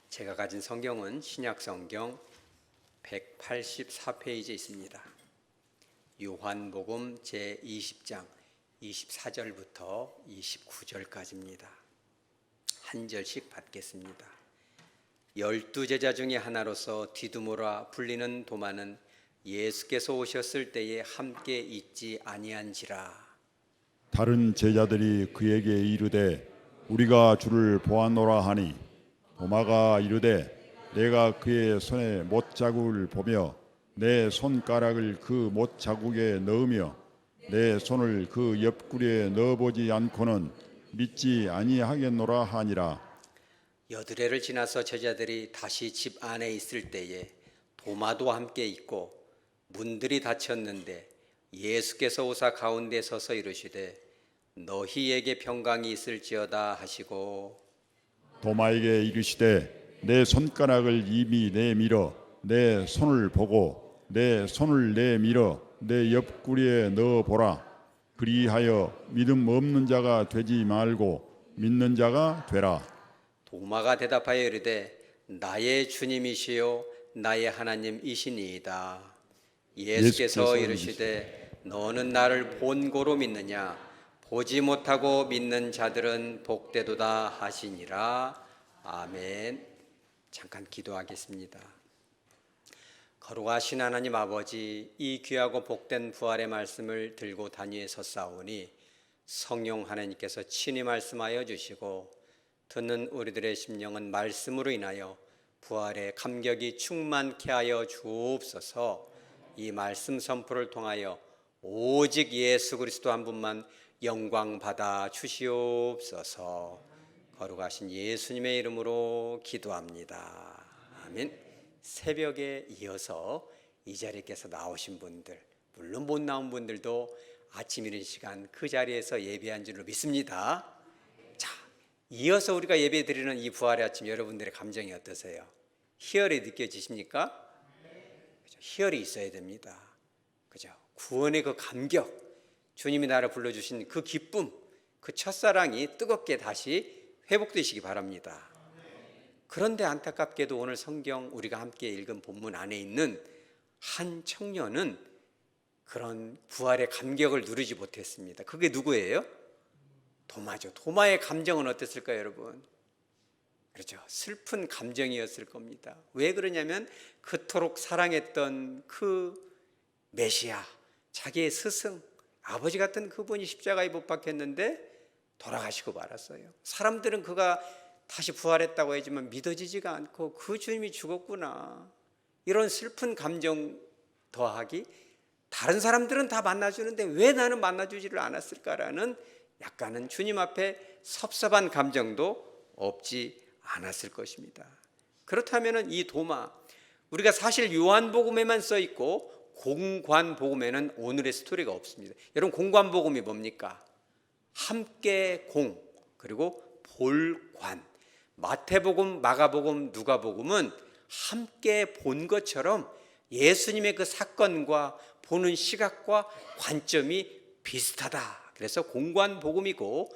제가 가진 성경은 신약 성경 184페이지에 있습니다. 요한복음 제20장 24절부터 29절까지입니다. 한 절씩 받겠습니다. 12제자 중에 하나로서 디두모라 불리는 도마는 예수께서 오셨을 때에 함께 있지 아니한지라. 다른 제자들이 그에게 이르되 우리가 주를 보았노라 하니 도마가 이르되 내가 그의 손에 못자국을 보며 내 손가락을 그 못자국에 넣으며 내 손을 그 옆구리에 넣어보지 않고는 믿지 아니하겠노라 하니라. 여드레를 지나서 제자들이 다시 집 안에 있을 때에 도마도 함께 있고 문들이 닫혔는데 예수께서 오사 가운데 서서 이르시되 너희에게 평강이 있을지어다 하시고 도마에게 이르시되 내 손가락을 이미 내밀어 내 손을 보고 내 손을 내밀어 내 옆구리에 넣어보라. 그리하여 믿음 없는 자가 되지 말고 믿는 자가 되라. 도마가 대답하여 이르되 나의 주님이시요 나의 하나님이시니이다. 예수께서 이르시되 너는 나를 본고로 믿느냐 보지 못하고 믿는 자들은 복되도다 하시니라. 아멘. 잠깐 기도하겠습니다. 거룩하신 하나님 아버지, 이 귀하고 복된 부활의 말씀을 들고 단위에 섰사오니 성령 하나님께서 친히 말씀하여 주시고 듣는 우리들의 심령은 말씀으로 인하여 부활의 감격이 충만케 하여 주옵소서. 이 말씀 선포를 통하여 오직 예수 그리스도 한 분만 영광 받아 주시옵소서. 거룩하신 예수님의 이름으로 기도합니다. 아멘. 새벽에 이어서 이 자리에서 나오신 분들, 물론 못 나온 분들도 아침 이른 시간 그 자리에서 예배한 줄로 믿습니다. 자, 이어서 우리가 예배 드리는 이 부활의 아침, 여러분들의 감정이 어떠세요? 희열이 느껴지십니까? 그죠? 희열이 있어야 됩니다. 그죠? 구원의 그 감격, 주님이 나를 불러주신 그 기쁨, 그 첫사랑이 뜨겁게 다시 회복되시기 바랍니다. 그런데 안타깝게도 오늘 성경 우리가 함께 읽은 본문 안에 있는 한 청년은 그런 부활의 감격을 누리지 못했습니다. 그게 누구예요? 도마죠. 도마의 감정은 어땠을까요, 여러분? 그렇죠. 슬픈 감정이었을 겁니다. 왜 그러냐면 그토록 사랑했던 그 메시아, 자기의 스승, 아버지 같은 그분이 십자가에 못 박혔는데 돌아가시고 말았어요. 사람들은 그가 다시 부활했다고 하지만 믿어지지가 않고 그 주님이 죽었구나, 이런 슬픈 감정 더하기 다른 사람들은 다 만나주는데 왜 나는 만나주지를 않았을까라는 약간은 주님 앞에 섭섭한 감정도 없지 않았을 것입니다. 그렇다면 이 도마, 우리가 사실 요한복음에만 써 있고 공관복음에는 오늘의 스토리가 없습니다. 여러분, 공관복음이 뭡니까? 함께 공, 그리고 볼관. 마태복음, 마가복음, 누가복음은 함께 본 것처럼 예수님의 그 사건과 보는 시각과 관점이 비슷하다. 그래서 공관복음이고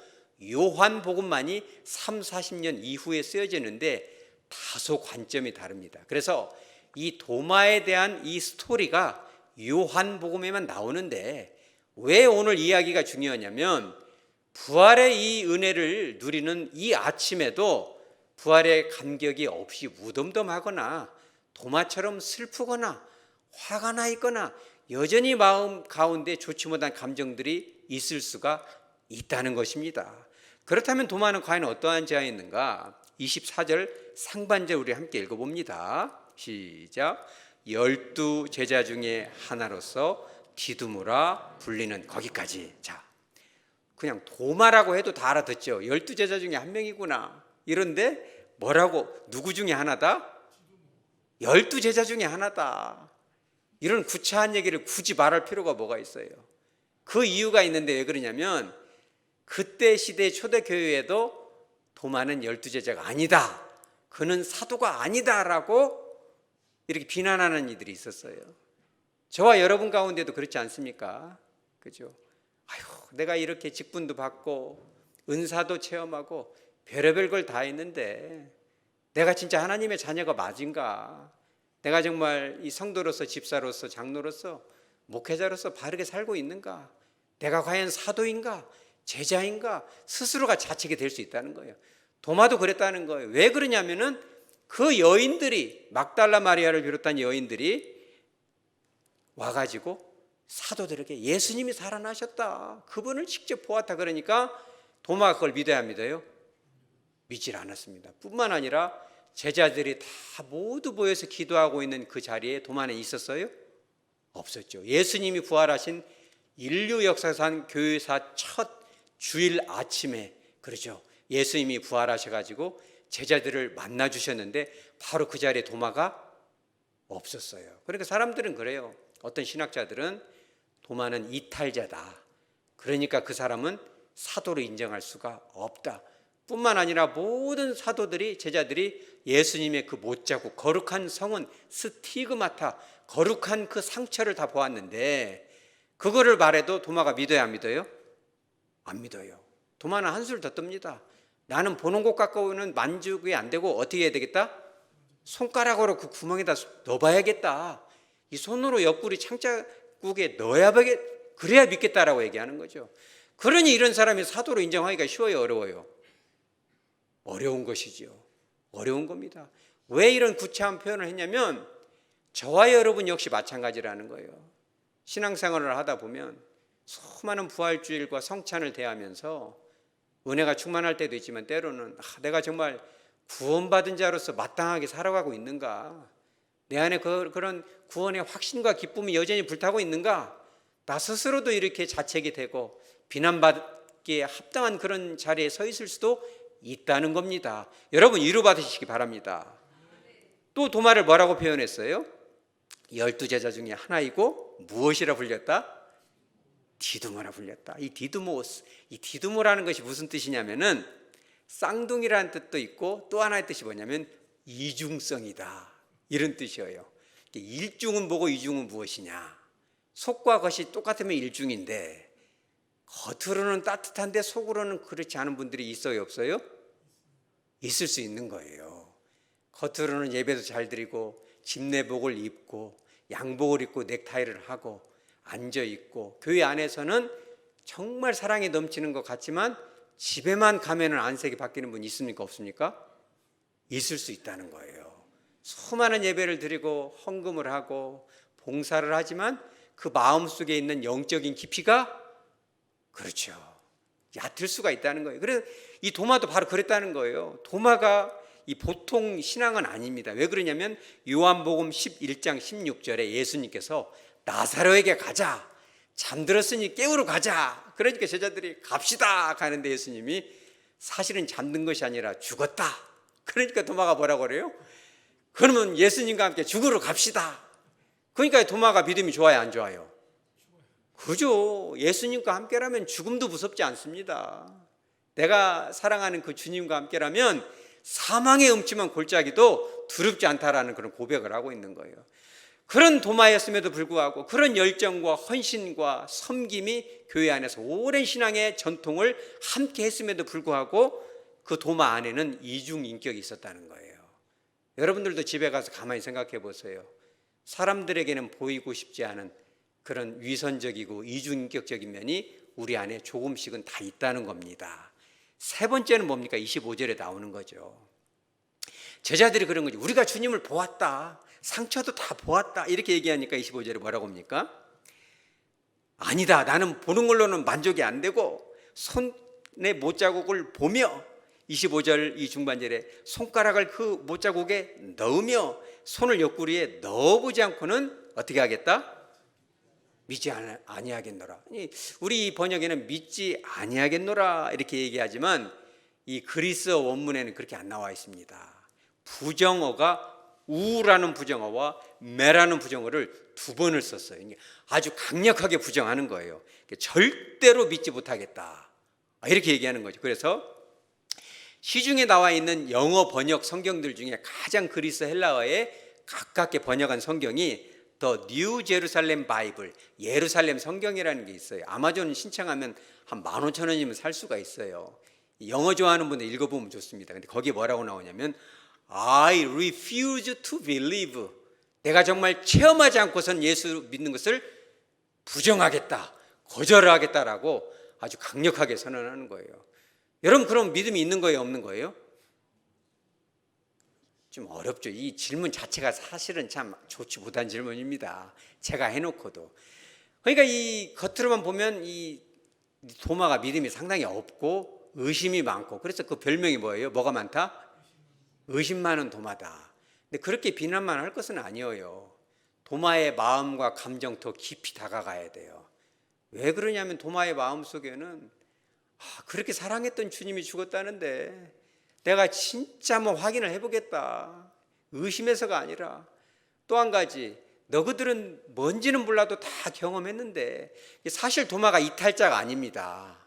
요한복음만이 30-40년 이후에 쓰여지는데 다소 관점이 다릅니다. 그래서 이 도마에 대한 이 스토리가 요한복음에만 나오는데 왜 오늘 이야기가 중요하냐면 부활의 이 은혜를 누리는 이 아침에도 부활의 감격이 없이 무덤덤하거나 도마처럼 슬프거나 화가 나 있거나 여전히 마음 가운데 좋지 못한 감정들이 있을 수가 있다는 것입니다. 그렇다면 도마는 과연 어떠한 자였는가? 24절 상반절 우리 함께 읽어봅니다. 시작. 12제자 중에 하나로서 디두모라 불리는, 거기까지. 자, 그냥 도마라고 해도 다 알아듣죠. 12제자 중에 한 명이구나. 이런데 뭐라고? 누구 중에 하나다? 12제자 중에 하나다. 이런 구차한 얘기를 굳이 말할 필요가 뭐가 있어요? 그 이유가 있는데 왜 그러냐면 그때 시대 초대교회에도 도마는 12제자가 아니다, 그는 사도가 아니다라고 이렇게 비난하는 이들이 있었어요. 저와 여러분 가운데도 그렇지 않습니까? 그죠? 아유, 내가 이렇게 직분도 받고 은사도 체험하고 별의별 걸 다 했는데 내가 진짜 하나님의 자녀가 맞은가? 내가 정말 이 성도로서, 집사로서, 장로로서, 목회자로서 바르게 살고 있는가? 내가 과연 사도인가? 제자인가? 스스로가 자책이 될 수 있다는 거예요. 도마도 그랬다는 거예요. 왜 그러냐면은 그 여인들이, 막달라 마리아를 비롯한 여인들이 와가지고 사도들에게 예수님이 살아나셨다, 그분을 직접 보았다 그러니까 도마가 그걸 믿어야 믿어요? 믿질 않았습니다. 뿐만 아니라 제자들이 다 모두 모여서 기도하고 있는 그 자리에 도마는 있었어요? 없었죠. 예수님이 부활하신 인류 역사상 교회사 첫 주일 아침에, 그러죠, 예수님이 부활하셔가지고 제자들을 만나 주셨는데 바로 그 자리에 도마가 없었어요. 그러니까 사람들은 그래요. 어떤 신학자들은 도마는 이탈자다, 그러니까 그 사람은 사도로 인정할 수가 없다. 뿐만 아니라 모든 사도들이, 제자들이 예수님의 그 못자국, 거룩한 성은 스티그마타, 거룩한 그 상처를 다 보았는데 그거를 말해도 도마가 믿어야 안 믿어요? 안 믿어요. 도마는 한술 더 뜹니다. 나는 보는 것 갖고는 만족이 안 되고 어떻게 해야 되겠다? 손가락으로 그 구멍에다 넣어봐야겠다. 이 손으로 옆구리 창자국에 넣어야겠다. 그래야 믿겠다라고 얘기하는 거죠. 그러니 이런 사람이 사도로 인정하기가 쉬워요, 어려워요? 어려운 것이죠. 어려운 겁니다. 왜 이런 구체한 표현을 했냐면 저와 여러분 역시 마찬가지라는 거예요. 신앙생활을 하다 보면 수많은 부활주일과 성찬을 대하면서 은혜가 충만할 때도 있지만 때로는 내가 정말 구원받은 자로서 마땅하게 살아가고 있는가? 내 안에 그런 구원의 확신과 기쁨이 여전히 불타고 있는가? 나 스스로도 이렇게 자책이 되고 비난받기에 합당한 그런 자리에 서 있을 수도 있다는 겁니다. 여러분 위로받으시기 바랍니다. 또 도마를 뭐라고 표현했어요? 12제자 중에 하나이고 무엇이라 불렸다? 디두모라 불렸다. 이 디두모스, 이 디두모라는 것이 무슨 뜻이냐면은 쌍둥이라는 뜻도 있고 또 하나의 뜻이 뭐냐면 이중성이다, 이런 뜻이에요. 일중은 뭐고 이중은 무엇이냐? 속과 겉이 똑같으면 일중인데 겉으로는 따뜻한데 속으로는 그렇지 않은 분들이 있어요, 없어요? 있을 수 있는 거예요. 겉으로는 예배도 잘 드리고 집내복을 입고 양복을 입고 넥타이를 하고 앉아 있고 교회 안에서는 정말 사랑이 넘치는 것 같지만 집에만 가면은 안색이 바뀌는 분 있습니까, 없습니까? 있을 수 있다는 거예요. 수많은 예배를 드리고 헌금을 하고 봉사를 하지만 그 마음속에 있는 영적인 깊이가, 그렇죠, 얕을 수가 있다는 거예요. 그래서 이 도마도 바로 그랬다는 거예요. 도마가 이 보통 신앙은 아닙니다. 왜 그러냐면 요한복음 11장 16절에 예수님께서 나사로에게 가자, 잠들었으니 깨우러 가자, 그러니까 제자들이 갑시다 가는데 예수님이 사실은 잠든 것이 아니라 죽었다. 그러니까 도마가 뭐라고 그래요? 그러면 예수님과 함께 죽으러 갑시다. 그러니까 도마가 믿음이 좋아요, 안 좋아요? 그죠. 예수님과 함께라면 죽음도 무섭지 않습니다. 내가 사랑하는 그 주님과 함께라면 사망의 음침한 골짜기도 두렵지 않다라는 그런 고백을 하고 있는 거예요. 그런 도마였음에도 불구하고 그런 열정과 헌신과 섬김이 교회 안에서 오랜 신앙의 전통을 함께 했음에도 불구하고 그 도마 안에는 이중 인격이 있었다는 거예요. 여러분들도 집에 가서 가만히 생각해 보세요. 사람들에게는 보이고 싶지 않은 그런 위선적이고 이중인격적인 면이 우리 안에 조금씩은 다 있다는 겁니다. 세 번째는 뭡니까? 25절에 나오는 거죠. 제자들이 그런 거죠. 우리가 주님을 보았다, 상처도 다 보았다, 이렇게 얘기하니까 25절에 뭐라고 합니까? 아니다, 나는 보는 걸로는 만족이 안 되고 손의 못자국을 보며, 25절 이 중반절에 손가락을 그 못자국에 넣으며 손을 옆구리에 넣어보지 않고는 어떻게 하겠다? 믿지 아니하겠노라. 우리 이 번역에는 믿지 아니하겠노라 이렇게 얘기하지만 이 그리스어 원문에는 그렇게 안 나와 있습니다. 부정어가 우라는 부정어와 매라는 부정어를 두 번을 썼어요. 아주 강력하게 부정하는 거예요. 절대로 믿지 못하겠다, 이렇게 얘기하는 거죠. 그래서 시중에 나와 있는 영어 번역 성경들 중에 가장 그리스 헬라어에 가깝게 번역한 성경이 더 뉴 제루살렘 바이블, 예루살렘 성경이라는 게 있어요. 아마존 신청하면 한 15,000원이면 살 수가 있어요. 영어 좋아하는 분들 읽어보면 좋습니다. 근데 거기에 뭐라고 나오냐면 I refuse to believe. 내가 정말 체험하지 않고선 예수 믿는 것을 부정하겠다, 거절하겠다라고 아주 강력하게 선언하는 거예요. 여러분 그럼 믿음이 있는 거예요, 없는 거예요? 좀 어렵죠. 이 질문 자체가 사실은 참 좋지 못한 질문입니다. 제가 해놓고도. 그러니까 이 겉으로만 보면 이 도마가 믿음이 상당히 없고 의심이 많고, 그래서 그 별명이 뭐예요? 뭐가 많다? 의심 많은 도마다. 근데 그렇게 비난만 할 것은 아니에요. 도마의 마음과 감정 더 깊이 다가가야 돼요. 왜 그러냐면 도마의 마음 속에는 그렇게 사랑했던 주님이 죽었다는데 내가 진짜 한번 확인을 해보겠다. 의심해서가 아니라 또 한 가지, 너희들은 뭔지는 몰라도 다 경험했는데 사실 도마가 이탈자가 아닙니다.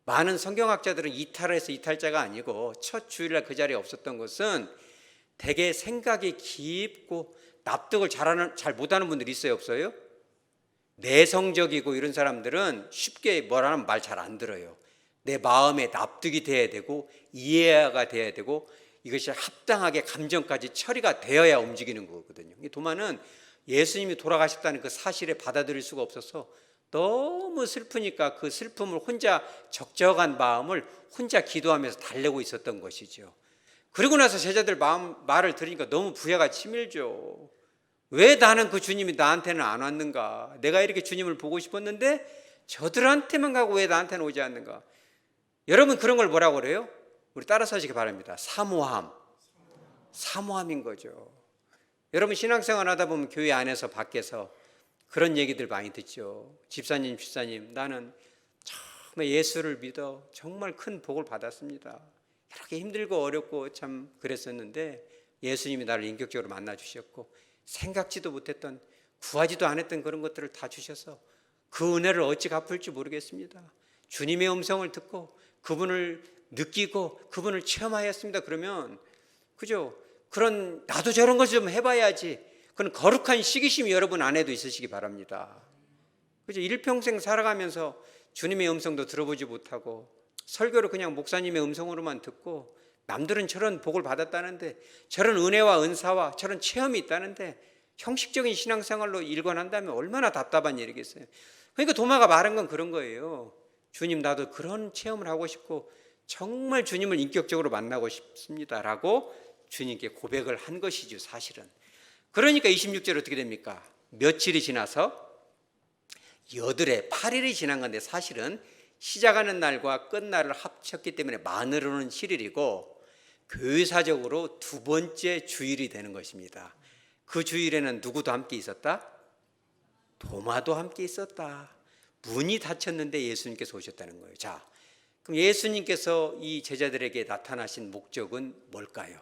많은 성경학자들은 이탈해서 이탈자가 아니고 첫 주일날 그 자리에 없었던 것은 되게 생각이 깊고 납득을 잘 못하는 분들이 있어요, 없어요? 내성적이고 이런 사람들은 쉽게 뭐라는 말 잘 안 들어요. 내 마음에 납득이 돼야 되고 이해가 돼야 되고 이것이 합당하게 감정까지 처리가 되어야 움직이는 거거든요. 도마는 예수님이 돌아가셨다는 그 사실에 받아들일 수가 없어서 너무 슬프니까 그 슬픔을 혼자, 적적한 마음을 혼자 기도하면서 달래고 있었던 것이죠. 그리고 나서 제자들 말을 들으니까 너무 부해가 치밀죠. 왜 나는 그 주님이 나한테는 안 왔는가? 내가 이렇게 주님을 보고 싶었는데 저들한테만 가고 왜 나한테는 오지 않는가? 여러분 그런 걸 뭐라고 그래요? 우리 따라서 하시기 바랍니다. 사모함. 사모함인 거죠. 여러분 신앙생활 하다 보면 교회 안에서 밖에서 그런 얘기들 많이 듣죠. 집사님, 집사님, 나는 정말 예수를 믿어 정말 큰 복을 받았습니다. 이렇게 힘들고 어렵고 참 그랬었는데 예수님이 나를 인격적으로 만나 주셨고 생각지도 못했던, 구하지도 않았던 그런 것들을 다 주셔서 그 은혜를 어찌 갚을지 모르겠습니다. 주님의 음성을 듣고 그분을 느끼고 그분을 체험하였습니다. 그러면 그죠? 그런 나도 저런 것 좀 해봐야지. 그런 거룩한 시기심이 여러분 안에도 있으시기 바랍니다. 그죠? 일평생 살아가면서 주님의 음성도 들어보지 못하고 설교를 그냥 목사님의 음성으로만 듣고 남들은 저런 복을 받았다는데 저런 은혜와 은사와 저런 체험이 있다는데 형식적인 신앙생활로 일관한다면 얼마나 답답한 일이겠어요. 그러니까 도마가 말한 건 그런 거예요. 주님 나도 그런 체험을 하고 싶고 정말 주님을 인격적으로 만나고 싶습니다라고 주님께 고백을 한 것이죠, 사실은. 그러니까 26절 어떻게 됩니까? 며칠이 지나서 여드레 8일이 지난 건데 사실은 시작하는 날과 끝날을 합쳤기 때문에 만으로는 7일이고 교회사적으로 두 번째 주일이 되는 것입니다. 그 주일에는 누구도 함께 있었다? 도마도 함께 있었다. 문이 닫혔는데 예수님께서 오셨다는 거예요. 자, 그럼 예수님께서 이 제자들에게 나타나신 목적은 뭘까요?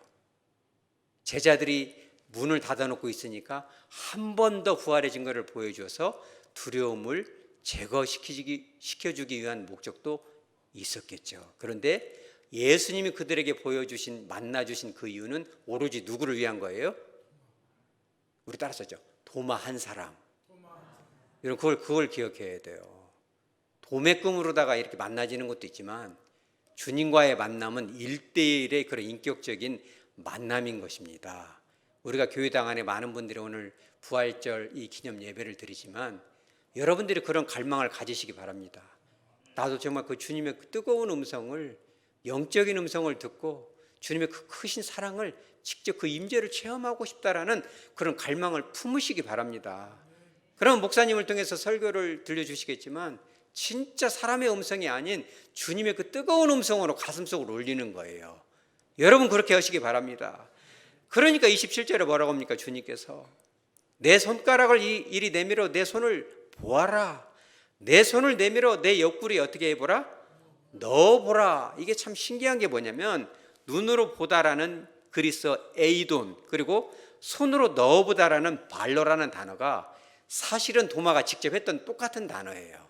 제자들이 문을 닫아놓고 있으니까 한 번 더 부활의 증거를 보여줘서 두려움을 제거시켜주기 위한 목적도 있었겠죠. 그런데 예수님이 그들에게 보여주신, 만나주신 그 이유는 오로지 누구를 위한 거예요? 우리 따라서죠. 도마 한 사람. 여러분 그걸 기억해야 돼요. 도매금으로다가 이렇게 만나지는 것도 있지만 주님과의 만남은 1대1의 그런 인격적인 만남인 것입니다. 우리가 교회당 안에 많은 분들이 오늘 부활절 이 기념 예배를 드리지만 여러분들이 그런 갈망을 가지시기 바랍니다. 나도 정말 그 주님의 그 뜨거운 음성을, 영적인 음성을 듣고 주님의 그 크신 사랑을 직접 그 임재를 체험하고 싶다라는 그런 갈망을 품으시기 바랍니다. 그럼 목사님을 통해서 설교를 들려주시겠지만 진짜 사람의 음성이 아닌 주님의 그 뜨거운 음성으로 가슴속으로 울리는 거예요. 여러분 그렇게 하시기 바랍니다. 그러니까 27절에 뭐라고 합니까? 주님께서 내 손가락을 이리 내밀어 내 손을 보아라. 내 손을 내밀어 내 옆구리에 어떻게 해보라? 넣어보라. 이게 참 신기한 게 뭐냐면 눈으로 보다라는 그리스어 에이돈, 그리고 손으로 넣어보다라는 발로라는 단어가 사실은 도마가 직접 했던 똑같은 단어예요.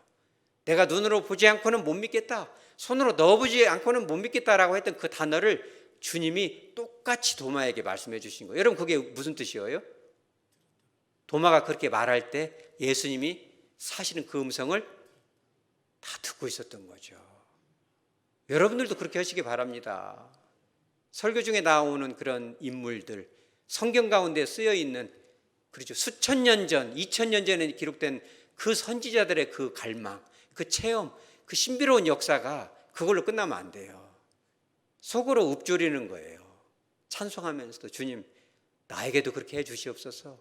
내가 눈으로 보지 않고는 못 믿겠다, 손으로 넣어보지 않고는 못 믿겠다라고 했던 그 단어를 주님이 똑같이 도마에게 말씀해 주신 거예요. 여러분 그게 무슨 뜻이에요? 도마가 그렇게 말할 때 예수님이 사실은 그 음성을 다 듣고 있었던 거죠. 여러분들도 그렇게 하시기 바랍니다. 설교 중에 나오는 그런 인물들, 성경 가운데 쓰여 있는, 그렇죠, 수천 년 전, 2000년 전에 기록된 그 선지자들의 그 갈망, 그 체험, 그 신비로운 역사가 그걸로 끝나면 안 돼요. 속으로 읊조리는 거예요. 찬송하면서도 주님, 나에게도 그렇게 해 주시옵소서.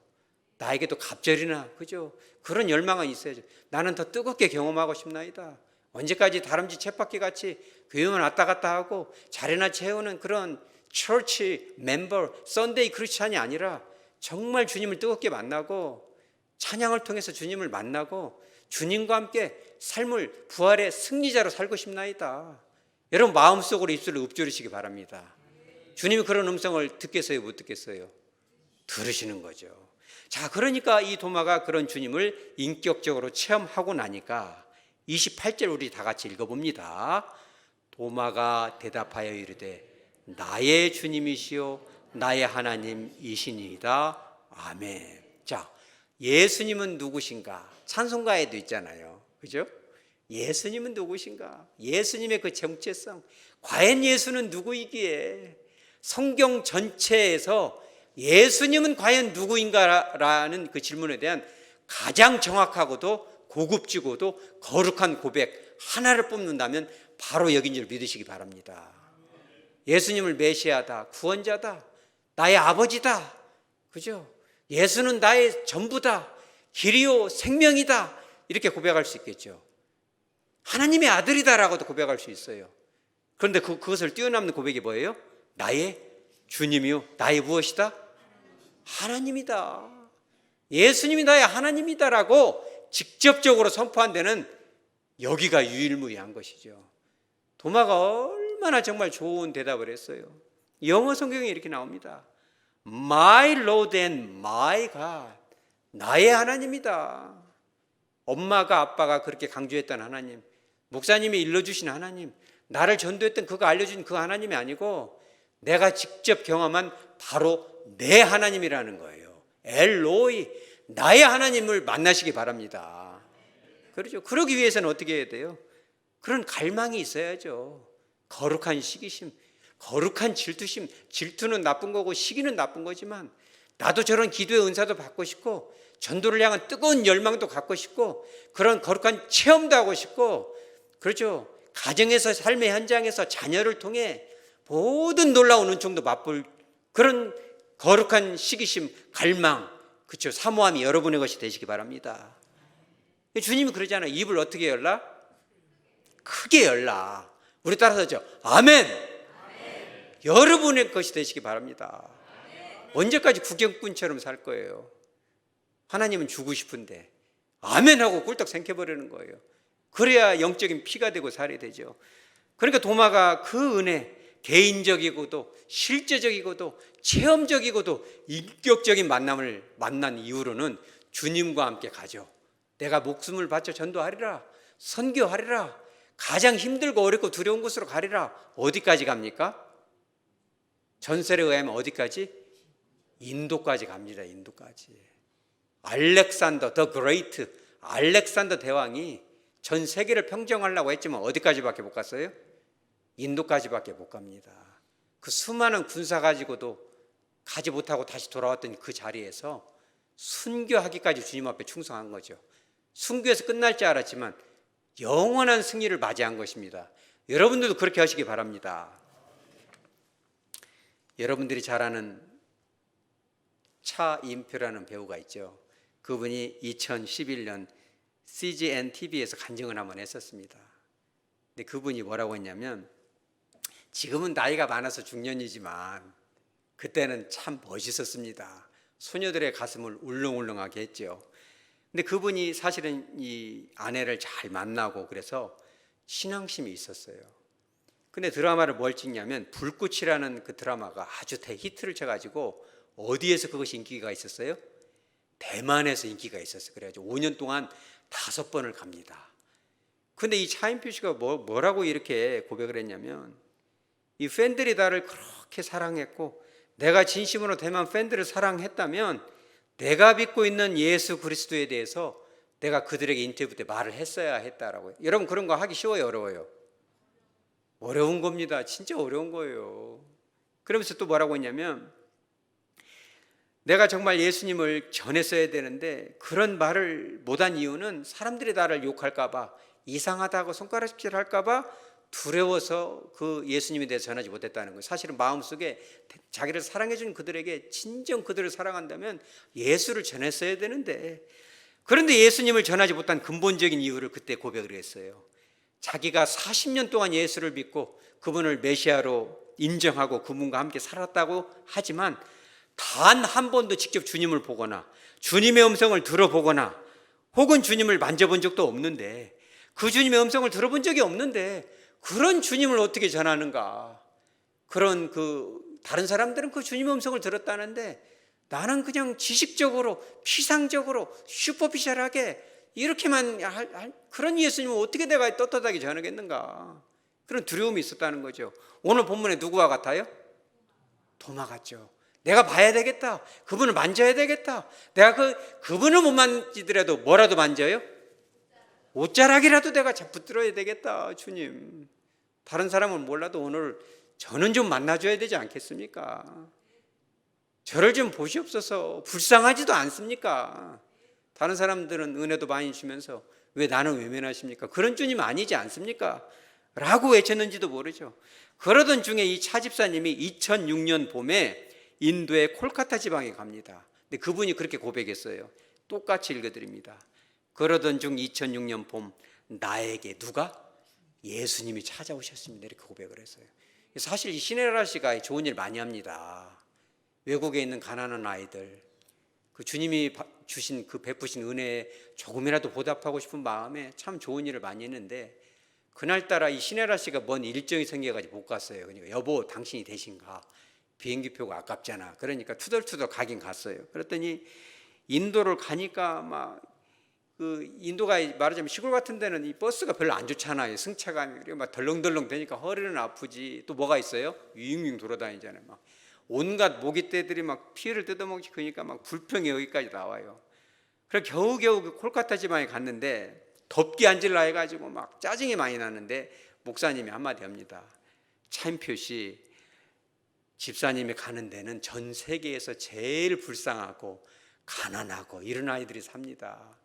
나에게도 갑절이나, 그죠? 그런 열망은 있어야죠. 나는 더 뜨겁게 경험하고 싶나이다. 언제까지 다람쥐 쳇바퀴 같이 교회만 왔다 갔다 하고 자리나 채우는 그런 처치 멤버, 썬데이 크리스찬이 아니라 정말 주님을 뜨겁게 만나고 찬양을 통해서 주님을 만나고 주님과 함께 삶을 부활의 승리자로 살고 싶나이다. 여러분 마음속으로 입술을 읊조리시기 바랍니다. 주님이 그런 음성을 듣겠어요, 못 듣겠어요? 들으시는 거죠. 자, 그러니까 이 도마가 그런 주님을 인격적으로 체험하고 나니까 28절 우리 다 같이 읽어봅니다. 도마가 대답하여 이르되 나의 주님이시요 나의 하나님이시니이다. 아멘. 자, 예수님은 누구신가? 찬송가에도 있잖아요, 그죠? 예수님은 누구신가? 예수님의 그 정체성, 과연 예수는 누구이기에? 성경 전체에서 예수님은 과연 누구인가라는 그 질문에 대한 가장 정확하고도 고급지고도 거룩한 고백 하나를 뽑는다면 바로 여긴 줄 믿으시기 바랍니다. 예수님을 메시아다, 구원자다, 나의 아버지다, 그죠? 예수는 나의 전부다, 길이요 생명이다, 이렇게 고백할 수 있겠죠. 하나님의 아들이다라고도 고백할 수 있어요. 그런데 그것을 뛰어넘는 고백이 뭐예요? 나의 주님이요, 나의 무엇이다? 하나님이다. 예수님이 나의 하나님이다라고 직접적으로 선포한 데는 여기가 유일무이한 것이죠. 도마가 얼마나 정말 좋은 대답을 했어요. 영어 성경에 이렇게 나옵니다. My Lord and my God. 나의 하나님이다. 엄마가 아빠가 그렇게 강조했던 하나님, 목사님이 일러주신 하나님, 나를 전도했던 그가 알려준 그 하나님이 아니고 내가 직접 경험한 바로 내 하나님이라는 거예요. 엘로이, 나의 하나님을 만나시기 바랍니다. 그렇죠. 그러기 위해서는 어떻게 해야 돼요? 그런 갈망이 있어야죠. 거룩한 시기심, 거룩한 질투심. 질투는 나쁜 거고 시기는 나쁜 거지만 나도 저런 기도의 은사도 받고 싶고 전도를 향한 뜨거운 열망도 갖고 싶고 그런 거룩한 체험도 하고 싶고, 그렇죠. 가정에서 삶의 현장에서 자녀를 통해 모든 놀라운 은총도 맛볼 그런 거룩한 시기심, 갈망, 그렇죠, 사모함이 여러분의 것이 되시기 바랍니다. 주님이 그러잖아요. 입을 어떻게 열라? 크게 열라. 우리 따라서죠. 아멘. 아멘. 여러분의 것이 되시기 바랍니다. 아멘. 언제까지 구경꾼처럼 살 거예요? 하나님은 주고 싶은데 아멘 하고 꿀떡 생겨버리는 거예요. 그래야 영적인 피가 되고 살이 되죠. 그러니까 도마가 그 은혜, 개인적이고도 실제적이고도 체험적이고도 인격적인 만남을 만난 이후로는 주님과 함께 가죠. 내가 목숨을 바쳐 전도하리라, 선교하리라, 가장 힘들고 어렵고 두려운 곳으로 가리라. 어디까지 갑니까? 전설에 의하면 어디까지? 인도까지 갑니다. 인도까지. 알렉산더 더 그레이트, 알렉산더 대왕이 전 세계를 평정하려고 했지만 어디까지밖에 못 갔어요? 인도까지밖에 못 갑니다. 그 수많은 군사 가지고도 가지 못하고 다시 돌아왔던 그 자리에서 순교하기까지 주님 앞에 충성한 거죠. 순교에서 끝날 줄 알았지만 영원한 승리를 맞이한 것입니다. 여러분들도 그렇게 하시기 바랍니다. 여러분들이 잘 아는 차인표라는 배우가 있죠. 그분이 2011년 CGN TV에서 간증을 한번 했었습니다. 근데 그분이 뭐라고 했냐면, 지금은 나이가 많아서 중년이지만 그때는 참 멋있었습니다. 소녀들의 가슴을 울렁울렁하게 했죠. 근데 그분이 사실은 이 아내를 잘 만나고 그래서 신앙심이 있었어요. 근데 드라마를 뭘 찍냐면 불꽃이라는 그 드라마가 아주 대히트를 쳐가지고 어디에서 그것이 인기가 있었어요? 대만에서 인기가 있었어요. 그래가지고 5년 동안 5번을 갑니다. 근데 이 차인표 씨가 뭐라고 이렇게 고백을 했냐면, 이 팬들이 나를 그렇게 사랑했고 내가 진심으로 대만 팬들을 사랑했다면 내가 믿고 있는 예수 그리스도에 대해서 내가 그들에게 인터뷰 때 말을 했어야 했다라고요. 여러분 그런 거 하기 쉬워요, 어려워요? 어려운 겁니다. 진짜 어려운 거예요. 그러면서 또 뭐라고 했냐면, 내가 정말 예수님을 전했어야 되는데 그런 말을 못한 이유는 사람들이 나를 욕할까 봐, 이상하다고 손가락질 할까 봐 두려워서 그 예수님에 대해서 전하지 못했다는 거예요. 사실은 마음속에 자기를 사랑해 주는 그들에게 진정 그들을 사랑한다면 예수를 전했어야 되는데, 그런데 예수님을 전하지 못한 근본적인 이유를 그때 고백을 했어요. 자기가 40년 동안 예수를 믿고 그분을 메시아로 인정하고 그분과 함께 살았다고 하지만 단 한 번도 직접 주님을 보거나 주님의 음성을 들어보거나 혹은 주님을 만져본 적도 없는데, 그 주님의 음성을 들어본 적이 없는데 그런 주님을 어떻게 전하는가. 그런 다른 사람들은 그 주님의 음성을 들었다는데 나는 그냥 지식적으로 피상적으로 슈퍼피셜하게 이렇게만 그런 예수님을 어떻게 내가 떳떳하게 전하겠는가. 그런 두려움이 있었다는 거죠. 오늘 본문에 누구와 같아요? 도마 같죠. 내가 봐야 되겠다. 그분을 만져야 되겠다. 내가 그분을 못 만지더라도 뭐라도 만져요? 옷자락이라도 내가 붙들어야 되겠다. 주님, 다른 사람은 몰라도 오늘 저는 좀 만나줘야 되지 않겠습니까? 저를 좀 보시옵소서. 불쌍하지도 않습니까? 다른 사람들은 은혜도 많이 주면서 왜 나는 외면하십니까? 그런 주님 아니지 않습니까? 라고 외쳤는지도 모르죠. 그러던 중에 이 차 집사님이 2006년 봄에 인도의 콜카타 지방에 갑니다. 근데 그분이 그렇게 고백했어요. 똑같이 읽어드립니다. 그러던 중 2006년 봄, 나에게 누가? 예수님이 찾아오셨습니다. 이렇게 고백을 했어요. 사실 이 시네라 씨가 좋은 일 많이 합니다. 외국에 있는 가난한 아이들, 그 주님이 주신 그 베푸신 은혜에 조금이라도 보답하고 싶은 마음에 참 좋은 일을 많이 했는데, 그날따라 이 시네라 씨가 먼 일정이 생겨가지고 못 갔어요. 그러니까 여보 당신이 대신 가. 비행기표가 아깝잖아. 그러니까 투덜투덜 가긴 갔어요. 그랬더니 인도를 가니까 인도가 말하자면 시골 같은 데는 이 버스가 별로 안 좋잖아요. 승차감이. 그리고 막 덜렁덜렁 되니까 허리는 아프지. 또 뭐가 있어요? 윙윙 돌아다니잖아요. 막 온갖 모기떼들이 막 피를 뜯어먹지. 그러니까 막 불평이 여기까지 나와요. 그래서 겨우겨우 그 콜카타 지방에 갔는데 덥게 앉으려 해가지고 막 짜증이 많이 나는데 목사님이 한마디 합니다. 차인표 씨, 집사님이 가는 데는 전 세계에서 제일 불쌍하고 가난하고 이런 아이들이 삽니다.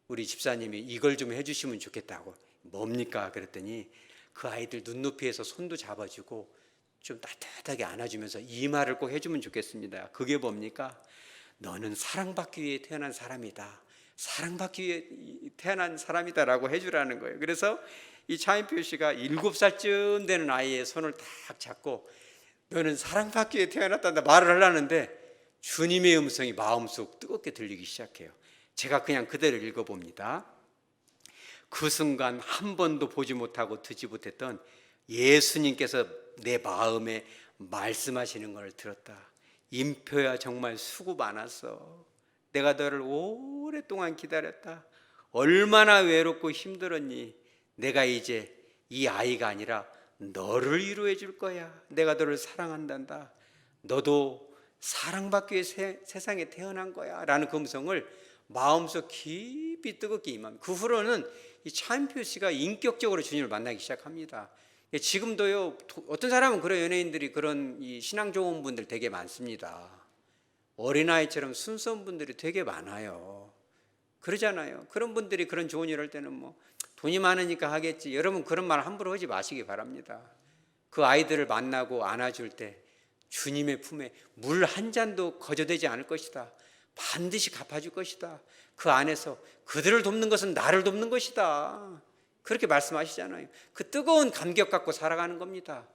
우리 집사님이 이걸 좀 해주시면 좋겠다고. 뭡니까? 그랬더니 그 아이들 눈높이에서 손도 잡아주고 좀 따뜻하게 안아주면서 이 말을 꼭 해주면 좋겠습니다. 그게 뭡니까? 너는 사랑받기 위해 태어난 사람이다. 사랑받기 위해 태어난 사람이다라고 해주라는 거예요. 그래서 이 차인표 씨가 7살쯤 되는 아이의 손을 딱 잡고 너는 사랑받기 위해 태어났다 말을 하려는데 주님의 음성이 마음속 뜨겁게 들리기 시작해요. 제가 그냥 그대로 읽어봅니다. 그 순간 한 번도 보지 못하고 듣지 못했던 예수님께서 내 마음에 말씀하시는 걸 들었다. 임표야, 정말 수고 많았어. 내가 너를 오랫동안 기다렸다. 얼마나 외롭고 힘들었니? 내가 이제 이 아이가 아니라 너를 위로해 줄 거야. 내가 너를 사랑한단다. 너도 사랑받기 위해 세상에 태어난 거야. 라는 그 음성을 마음속 깊이 뜨겁게 임합니다. 그 후로는 이 차인표 씨가 인격적으로 주님을 만나기 시작합니다. 지금도요, 어떤 사람은 그런 연예인들이 그런 이 신앙 좋은 분들 되게 많습니다. 어린아이처럼 순수한 분들이 되게 많아요. 그러잖아요. 그런 분들이 그런 좋은 일 할 때는 뭐 돈이 많으니까 하겠지. 여러분 그런 말 함부로 하지 마시기 바랍니다. 그 아이들을 만나고 안아줄 때 주님의 품에 물 한 잔도 거저되지 않을 것이다. 반드시 갚아줄 것이다. 그 안에서 그들을 돕는 것은 나를 돕는 것이다. 그렇게 말씀하시잖아요. 그 뜨거운 감격 갖고 살아가는 겁니다.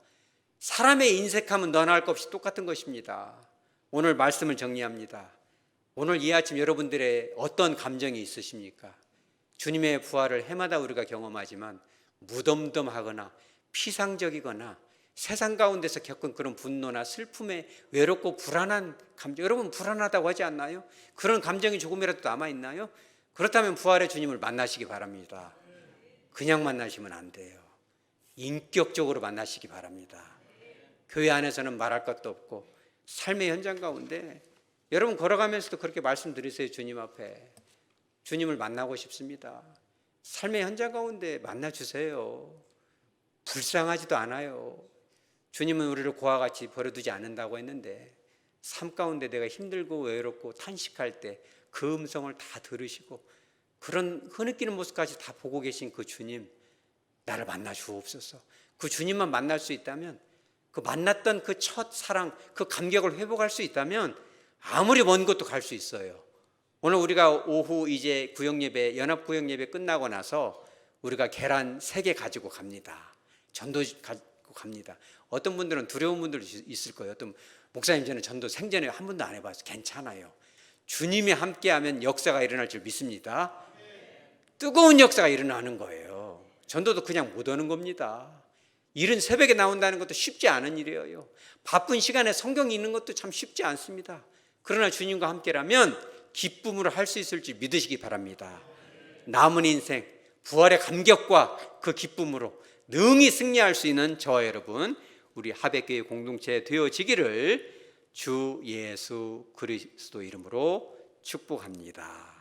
사람의 인색함은 너나 할 것 없이 똑같은 것입니다. 오늘 말씀을 정리합니다. 오늘 이 아침 여러분들의 어떤 감정이 있으십니까? 주님의 부활을 해마다 우리가 경험하지만 무덤덤하거나 피상적이거나 세상 가운데서 겪은 그런 분노나 슬픔에 외롭고 불안한 감정, 여러분 불안하다고 하지 않나요? 그런 감정이 조금이라도 남아있나요? 그렇다면 부활의 주님을 만나시기 바랍니다. 그냥 만나시면 안 돼요. 인격적으로 만나시기 바랍니다. 교회 안에서는 말할 것도 없고 삶의 현장 가운데 여러분 걸어가면서도 그렇게 말씀드리세요. 주님 앞에 주님을 만나고 싶습니다. 삶의 현장 가운데 만나주세요. 불쌍하지도 않아요. 주님은 우리를 고와 같이 버려두지 않는다고 했는데 삶 가운데 내가 힘들고 외롭고 탄식할 때 그 음성을 다 들으시고 그런 흐느끼는 모습까지 다 보고 계신 그 주님, 나를 만나 주옵소서. 그 주님만 만날 수 있다면, 그 만났던 그 첫 사랑, 그 감격을 회복할 수 있다면 아무리 먼 곳도 갈 수 있어요. 오늘 우리가 오후 이제 구역예배, 연합구역예배 끝나고 나서 우리가 계란 3개 가지고 갑니다. 전도 가지고 갑니다. 어떤 분들은 두려운 분들도 있을 거예요. 어떤 목사님, 저는 전도 생전에 한 번도 안 해봐서 괜찮아요. 주님이 함께하면 역사가 일어날 줄 믿습니다. 뜨거운 역사가 일어나는 거예요. 전도도 그냥 못 오는 겁니다. 이른 새벽에 나온다는 것도 쉽지 않은 일이에요. 바쁜 시간에 성경 읽는 것도 참 쉽지 않습니다. 그러나 주님과 함께라면 기쁨으로 할 수 있을지 믿으시기 바랍니다. 남은 인생 부활의 감격과 그 기쁨으로 능히 승리할 수 있는 저와 여러분, 우리 하백교회 공동체 되어지기를 주 예수 그리스도 이름으로 축복합니다.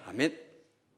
아멘.